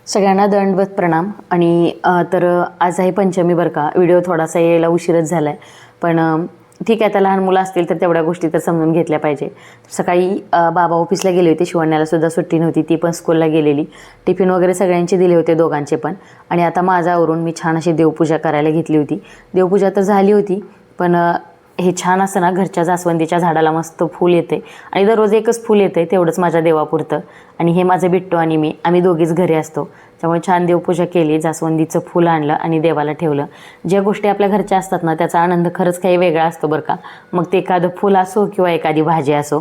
सगळ्यांना दंडवत प्रणाम आणि तर आज आहे पंचमी बरं का. व्हिडिओ थोडासा यायला उशीरच झाला आहे, पण ठीक आहे. आता लहान मुलं असतील तर तेवढ्या गोष्टी तर समजून घेतल्या पाहिजे. सकाळी बाबा ऑफिसला गेले होते, शिवण्याला सुद्धा सुट्टी नव्हती, ती पण स्कूलला गेलेली. टिफिन वगैरे सगळ्यांचे दिले होते, दोघांचे पण. आणि आता माझा आवरून मी छान अशी देवपूजा करायला घेतली होती. देवपूजा तर झाली होती, पण हे छान असं ना, घरच्या जास्वंदीच्या झाडाला मस्त फूल येते आणि दररोज एकच फूल येते, तेवढंच माझ्या देवापुरतं. आणि हे माझं बिट्टू आणि मी, आम्ही दोघीच घरी असतो, त्यामुळे छान देवपूजा केली. जास्वंदीचं फूल आणलं आणि देवाला ठेवलं. ज्या गोष्टी आपल्या घरच्या असतात ना, त्याचा आनंद खरंच काही वेगळा असतो बरं का. मग ते एखादं फूल असो किंवा एखादी भाजी असो.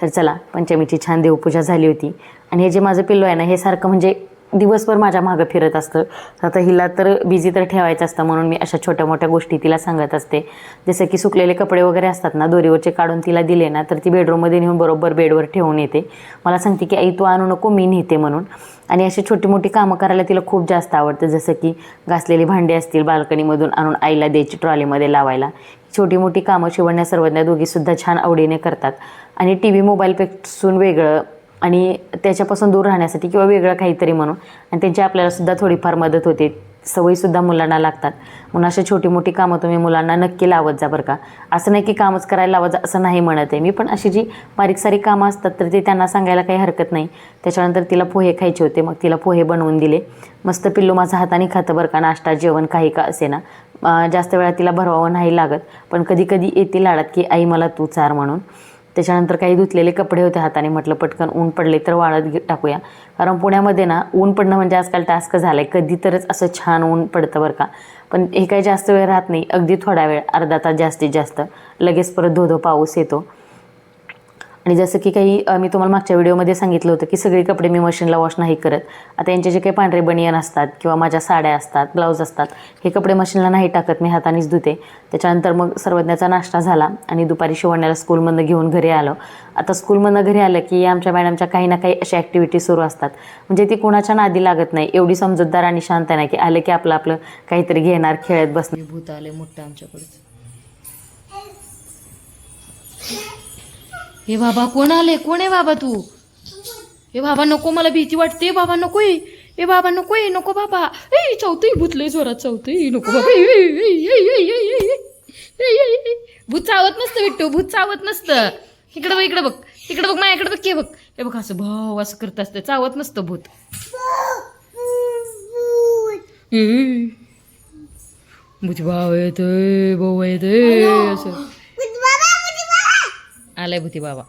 तर चला, पंचमीची छान देवपूजा झाली होती. आणि हे जे माझं पिल्लू आहे ना, हे सारखं म्हणजे दिवसभर माझ्या मागं फिरत असतं. आता हिला तर बिझी तर ठेवायचं असतं, म्हणून मी अशा छोट्या मोठ्या गोष्टी तिला सांगत असते. जसं की सुकलेले कपडे वगैरे असतात ना, दोरीवरचे काढून तिला दिले ना, तर ती बेडरूममध्ये नेऊन बरोबर बेडवर ठेवून येते. मला सांगते की आई तू आणू नको, मी नेते म्हणून. आणि अशी छोटी मोठी कामं करायला तिला खूप जास्त आवडतं. जसं की घासलेली भांडी असतील, बाल्कनीमधून आणून आईला द्यायची ट्रॉलीमध्ये लावायला. छोटी मोठी कामं शिवण्या सर्वज्ञा दोघीसुद्धा छान आवडीने करतात. आणि टी व्ही मोबाईलपासून वेगळं आणि त्याच्यापासून दूर राहण्यासाठी किंवा वेगळं काहीतरी म्हणून, आणि त्यांची आपल्यालासुद्धा थोडीफार मदत होते. सवयीसुद्धा मुलांना लागतात. म्हणून अशी छोटी मोठी कामं तुम्ही मुलांना नक्की लावत जा बरं का. असं नाही की कामच करायला लावत जा असं नाही म्हणत आहे मी, पण अशी जी बारीक सारीक कामं असतात तर ते त्यांना सांगायला काही हरकत नाही. त्याच्यानंतर तिला पोहे खायचे होते, मग तिला पोहे बनवून दिले. मस्त पिल्लू माझा हाताने खातं बरं का, नाश्ता जेवण काही का असे ना. जास्त वेळा तिला भरवावं नाही लागत, पण कधी कधी येते लाडात की आई मला तू चार म्हणून. त्याच्यानंतर काही धुतलेले कपडे होते हाताने, म्हटलं पटकन ऊन पडले तर वाळत टाकूया. कारण पुण्यामध्ये ना ऊन पडणं म्हणजे आजकाल टास्क झाला आहे. कधी तरच असं छान ऊन पडतं बरं का. पण हे काही जास्त वेळ राहत नाही, अगदी थोडा वेळ, अर्धा तास जास्तीत जास्त. लगेच परत धो पाऊस येतो. आणि जसं की काही मी तुम्हाला मागच्या व्हिडिओमध्ये सांगितलं होतं की सगळे कपडे मी मशीनला वॉश नाही करत. आता यांचे जे काही पांढरे बनियन असतात किंवा माझ्या साड्या असतात, ब्लाऊज असतात, हे कपडे मशीनला नाही टाकत, मी हातानेच धुते. त्याच्यानंतर मग सर्वज्ञाचा नाश्ता झाला आणि दुपारी शिवण्याला स्कूलमधनं घेऊन घरी आलो. आता स्कूलमधनं घरी आलं की आमच्या मॅडमच्या काही ना काही अशा ॲक्टिव्हिटी सुरू असतात. म्हणजे ती कोणाच्या नादी लागत नाही, एवढी समजूतदार आणि शांत नाही की आलं की आपलं आपलं काहीतरी घेणार, खेळत बसणे. भूत आले मोठं आमच्याकडे. हे बाबा कोण आले, कोण आहे बाबा तू? हे बाबा नको, मला भीती वाटते बाबा, नको. हे बाबा नको, नको बाबा. चावतंय भूत, लय जोरात चावतंय, नको बाबा. भूत चावत नसतं बिट्टू, भूत चावत नसतं. इकडं बघ, इकडं बघ, तिकडं बघ, माझ्याकडे बघ, हे बघ, हे बघ, असं भाव असं करत असतं, चावत नसतं भूत. भूत भाव येतोय, भाऊ येतोय, असं आलाय भूती बाबा.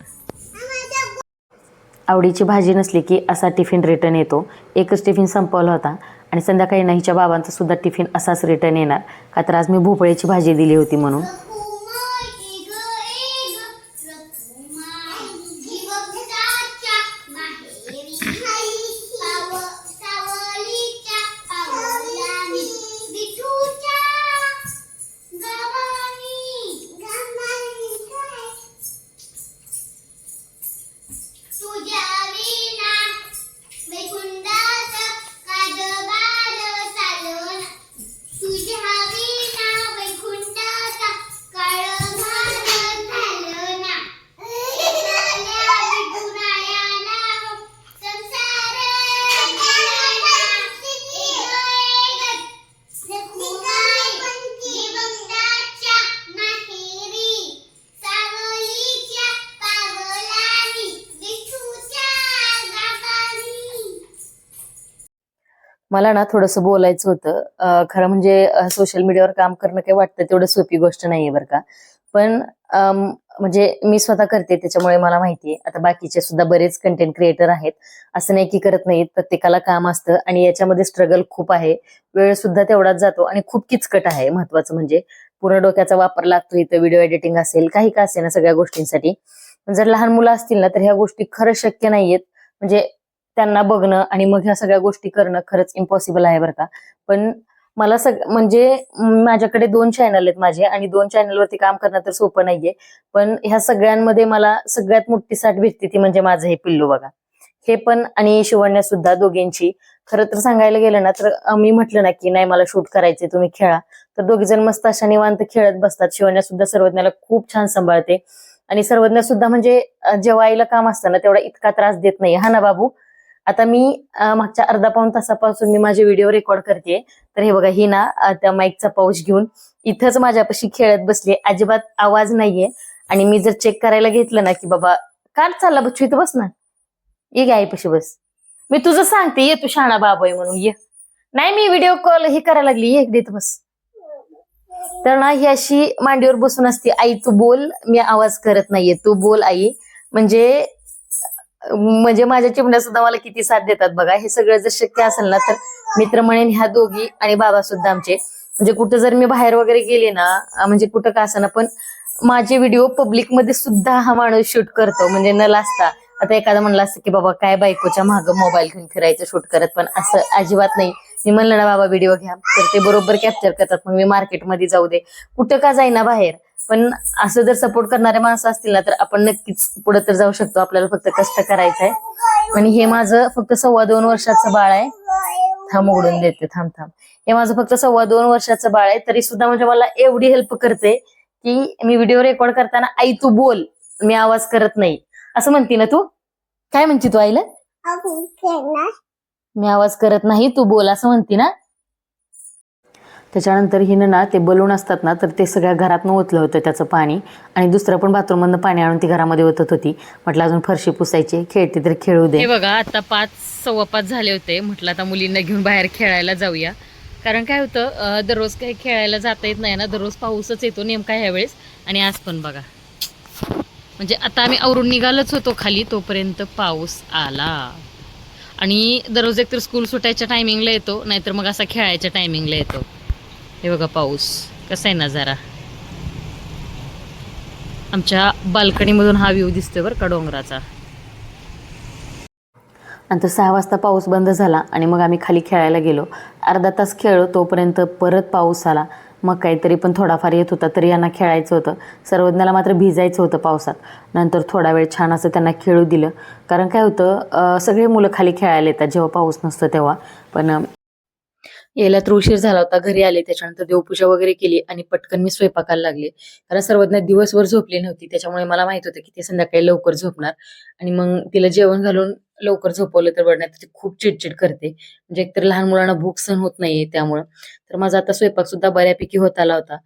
आवडीची भाजी नसली की असा टिफिन रिटर्न येतो. एकच टिफिन संपवला होता आणि संध्याकाळी नाहीच्या बाबांचा सुद्धा टिफिन असाच रिटर्न येणार, का तर आज मी भोपळ्याची भाजी दिली होती म्हणून. मला ना थोडंसं बोलायचं होतं. खरं म्हणजे सोशल मीडियावर काम करणं काही वाटतं तेवढं सोपी गोष्ट नाहीये बरं का. पण म्हणजे मी स्वतः करते, त्याच्यामुळे मला माहितीये. आता बाकीचे सुद्धा बरेच कंटेंट क्रिएटर आहेत, असं नाही की करत नाहीत. प्रत्येकाला काम असतं आणि याच्यामध्ये स्ट्रगल खूप आहे, वेळ सुद्धा तेवढाच जातो आणि खूप किचकट आहे. महत्वाचं म्हणजे पूर्ण डोक्याचा वापर लागतो इथं. व्हिडिओ एडिटिंग असेल, काही का असेल ना, सगळ्या गोष्टींसाठी. जर लहान मुलं असतील ना तर ह्या गोष्टी खरंच शक्य नाहीयेत. म्हणजे त्यांना बघणं आणि मग ह्या सगळ्या गोष्टी करणं खरंच इम्पॉसिबल आहे बरं का. पण मला म्हणजे माझ्याकडे 2 चॅनल आहेत माझे आणि 2 चॅनलवरती काम करणं तर सोपं नाहीये. पण ह्या सगळ्यांमध्ये मला सगळ्यात मोठी साथ भेटते ती म्हणजे माझं हे पिल्लू बघा. हे पण आणि शिवण्या सुद्धा, दोघींची. खरं तर सांगायला गेलं ना तर मी म्हटलं ना की नाही मला शूट करायचे, तुम्ही खेळा, तर दोघी जण मस्त अशा निवांत खेळत बसतात. शिवण्या सुद्धा सर्वज्ञाला खूप छान सांभाळते आणि सर्वज्ञ सुद्धा म्हणजे जेव्हा आईला काम असतं ना तेवढा इतका त्रास देत नाही. हा ना बाबू. आता मी मागच्या अर्धा पाऊण तासापासून मी माझे व्हिडिओ रेकॉर्ड करते. तर हे बघा, ही ना त्या माईकचा पाऊच घेऊन इथंच माझ्यापाशी खेळत बसली, अजिबात आवाज नाहीये. आणि मी जर चेक करायला घेतलं ना की बाबा काल चालला बच्चू इथं बस ना, ये गे आईपाशी बस, मी तुझं सांगते ये, तू शाणा बाबा आहे म्हणून ये. नाही मी व्हिडिओ कॉल हे करायला लागली, ये इकडे इथं बस. तर ना ही अशी मांडीवर बसून असते, आई तू बोल, मी आवाज करत नाहीये, तू बोल आई. म्हणजे म्हणजे माझ्या चिमण्या सुद्धा मला किती साथ देतात बघा. हे सगळं जर शक्य असेल ना तर मित्र म्हणेन ह्या दोघी आणि बाबा सुद्धा आमचे. म्हणजे कुठं जर मी बाहेर वगैरे गेले ना, म्हणजे कुठं का असं ना, पण माझे व्हिडिओ पब्लिक मध्ये सुद्धा हा माणूस शूट करतो, म्हणजे न लाजता. आता एखादा म्हणलं असतं की बाबा काय बायकोच्या मागं मोबाईल घेऊन फिरायचं शूट करत, पण असं अजिबात नाही. मी म्हणलं ना बाबा व्हिडिओ घ्या, तर ते बरोबर कॅप्चर करतात. मग मी मार्केटमध्ये जाऊ दे, कुठं का जाईना बाहेर, पण असं जर सपोर्ट करणारे माणसं असतील ना तर आपण नक्कीच पुढे तर जाऊ शकतो. आपल्याला फक्त कष्ट करायचंय. आणि हे माझं फक्त 2.25 वर्षाचं बाळ आहे. थांब उघडून देते, थांब थांब. हे माझं फक्त 2.25 वर्षाचं बाळ आहे, तरी सुद्धा म्हणजे मला एवढी हेल्प करते की मी व्हिडिओ रेकॉर्ड करताना आई तू बोल, मी आवाज करत नाही असं म्हणती ना तू. काय म्हणती तू आईला? मी आवाज करत नाही, तू बोल असं म्हणती ना. त्याच्यानंतर हिनं ना ते बलून असतात ना, तर ते सगळ्या घरातनं ओतलं होतं त्याचं पाणी. आणि दुसरं पण बाथरूममधनं पाणी आणून ती घरामध्ये ओतत होती. म्हटलं अजून फरशी पुसायची, खेळते तर खेळू दे. हे बघा आता 5 सव्वा 5 झाले होते. म्हटलं आता मुलींना घेऊन बाहेर खेळायला जाऊया. कारण काय होतं, दररोज काही खेळायला जाता येत नाही ना, दररोज पाऊसच येतो नेमका ह्यावेळेस. आणि आज पण बघा, म्हणजे आता आम्ही आवरून निघालच होतो खाली, तोपर्यंत पाऊस आला. आणि दररोज एकतर स्कूल सुटायच्या टायमिंगला येतो, नाहीतर मग असा खेळायच्या टायमिंगला येतो. हे बघा पाऊस कसा आहे नजारा. आमच्या बाल्कनीमधून हा व्ह्यू दिसतोय बरं का डोंगराचा. नंतर 6 वाजता पाऊस बंद झाला आणि मग आम्ही खाली खेळायला गेलो. अर्धा तास खेळलो, तोपर्यंत परत पाऊस आला. मग काहीतरी पण थोडाफार येत होता, तरी यांना खेळायचं होतं. सर्वज्ञाला मात्र भिजायचं होतं पावसात. नंतर थोडा वेळ छान असं त्यांना खेळू दिलं. कारण काय होतं, सगळे मुलं खाली खेळायला येतात जेव्हा पाऊस नसतो तेव्हा. पण यायला तर उशीर झाला होता. घरी आले, त्याच्यानंतर देवपूजा वगैरे केली आणि पटकन मी स्वयंपाकाला लागले. कारण सर्वज्ञ दिवसभर झोपली नव्हती, त्याच्यामुळे मला माहित होतं की ती संध्याकाळी लवकर झोपणार. आणि मग तिला जेवण घालून लवकर झोपवलं तर बरं, नाही ती खूप चिडचिड करते. म्हणजे एकतर लहान मुलांना भूक सहन होत नाहीये त्यामुळं. तर माझा आता स्वयंपाक सुद्धा बऱ्यापैकी होत आला होता.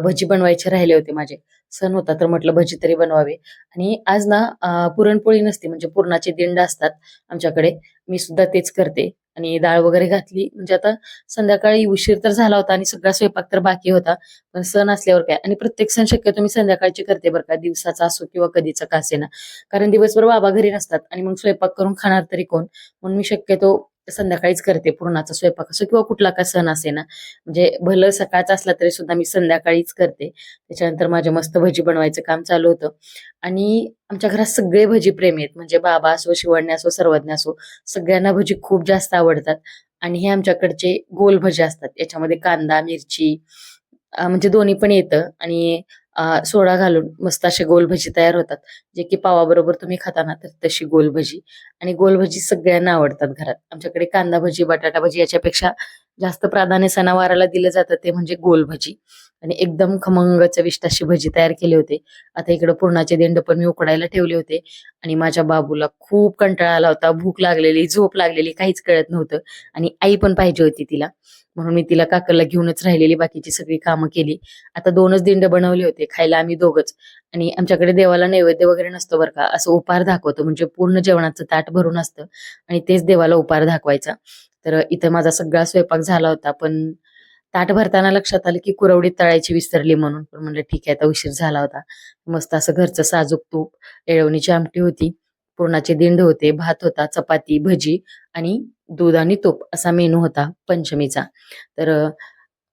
भजी बनवायचे राहिले होते माझे. सण होता तर म्हटलं भजी तरी बनवावे. आणि आज ना पुरणपोळी नसते, म्हणजे पुरणाचे दिंड असतात आमच्याकडे. मी सुद्धा तेच करते. आणि डाळ वगैरे घातली. म्हणजे आता संध्याकाळी उशीर तर झाला होता आणि सगळा स्वयंपाक तर बाकी होता. पण सण असल्यावर काय, आणि प्रत्येक सण शक्यतो मी संध्याकाळची करते बरं का, दिवसाचा असो किंवा कधीचा का असेना. कारण दिवसभर बाबा घरी नसतात आणि मग स्वयंपाक करून खाणार तरी कोण, म्हणून मी शक्यतो संध्याकाळीच करते पुरणाचा स्वयंपाक असो किंवा कुठला का सण असेना. म्हणजे भलं सकाळचा असला तरी सुद्धा मी संध्याकाळीच करते. त्याच्यानंतर माझे मस्त भजी बनवायचं काम चालू होतं. आणि आमच्या घरात सगळे भजी प्रेमी आहेत, म्हणजे बाबा असो, शिवण्या असो, सर्वज्ञ असो, सगळ्यांना भजी खूप जास्त आवडतात. आणि हे आमच्याकडचे गोल भजी असतात, याच्यामध्ये कांदा मिरची म्हणजे दोन्ही पण येतं. आणि सोडा घालून मस्त असे गोल भजी तयार होतात, जे की पावाबरोबर तुम्ही खाता ना, तर तशी गोल भजी. आणि गोल भजी सगळ्यांना आवडतात घरात. आमच्याकडे कांदा भजी, बटाटा भजी याच्यापेक्षा जास्त प्राधान्य सणावाराला दिलं जातं ते म्हणजे गोल भजी. आणि एकदम खमंग चविष्ट अशी भजी तयार केली होते. आता इकडे पुरणाचे दिंड पण मी उकडायला ठेवले होते. आणि माझ्या बाबूला खूप कंटाळा आला होता, भूक लागलेली, झोप लागलेली, काहीच कळत नव्हतं. आणि आई पण पाहिजे होती तिला, म्हणून मी तिला काकरला घेऊनच राहिलेली, बाकीची सगळी कामं केली. आता 2च दिंड बनवले होते, खायला आम्ही दोघच. आणि आमच्याकडे देवाला नैवेद्य वगैरे नसतो बरं का, असं उपार दाखवतो, म्हणजे पूर्ण जेवणाचं ताट भरून असतं आणि तेच देवाला उपार दाखवायचा. तर इथं माझा सगळा स्वयंपाक झाला होता, पण ताट भरताना लक्षात आलं की कुरवडी तळायची विसरली, म्हणून पण म्हणलं ठीक आहे, आता उशीर झाला होता. मस्त असं घरचं साजूक तूप, येळवणीची आमटी होती, पुरणाचे दिंड होते, भात होता, चपाती, भजी आणि दूध आणि तूप असा मेनू होता पंचमीचा. तर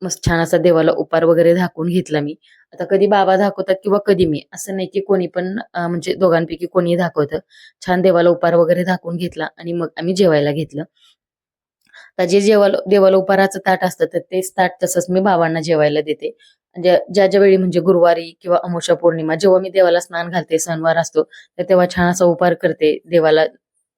मस्त छान असा देवाला उपार वगैरे झाकून घेतला मी. आता कधी बाबा दाखवतात किंवा कधी मी, असं नाही की कोणी पण म्हणजे दोघांपैकी कोणी दाखवतं. छान देवाला उपार वगैरे झाकून घेतला आणि मग आम्ही जेवायला घेतलं. तर जे देवाला देवाला उपाराचं ताट असतं, तर तेच ताट तसंच मी बाबांना जेवायला देते. म्हणजे ज्या ज्या वेळी, म्हणजे गुरुवारी किंवा अमावस्या पौर्णिमा, जेव्हा मी देवाला स्नान घालते, सणवार असतो, तर तेव्हा छान असा उपार करते देवाला.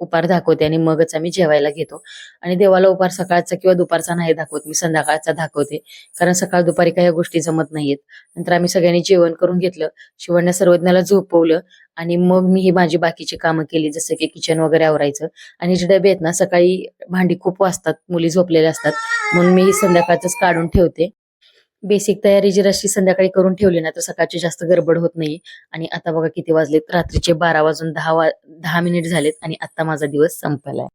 उपार दाखवते आणि मगच आम्ही जेवायला घेतो. आणि देवाला उपार सकाळचा किंवा दुपारचा नाही दाखवत, मी संध्याकाळचा दाखवते. कारण सकाळ दुपारी काही या गोष्टी जमत नाहीयेत. नंतर आम्ही सगळ्यांनी जेवण करून घेतलं. शिवण्या सर्वज्ञाला झोपवलं आणि मग मी ही माझी बाकीची कामं केली, जसं की किचन वगैरे आवरायचं. आणि जे डबे आहेत ना, सकाळी भांडी खूप वाजतात, मुली झोपलेल्या असतात, म्हणून मी ही संध्याकाळच काढून ठेवते. बेसिक तयारी जर अशी संध्याकाळी करून ठेवली ना, तर सकाळची जास्त गडबड होत नाही. आणि आता बघा किती वाजलेत, रात्रीचे 12 वाजून 10 मिनिट झालेत आणि आता माझा दिवस संपलाय.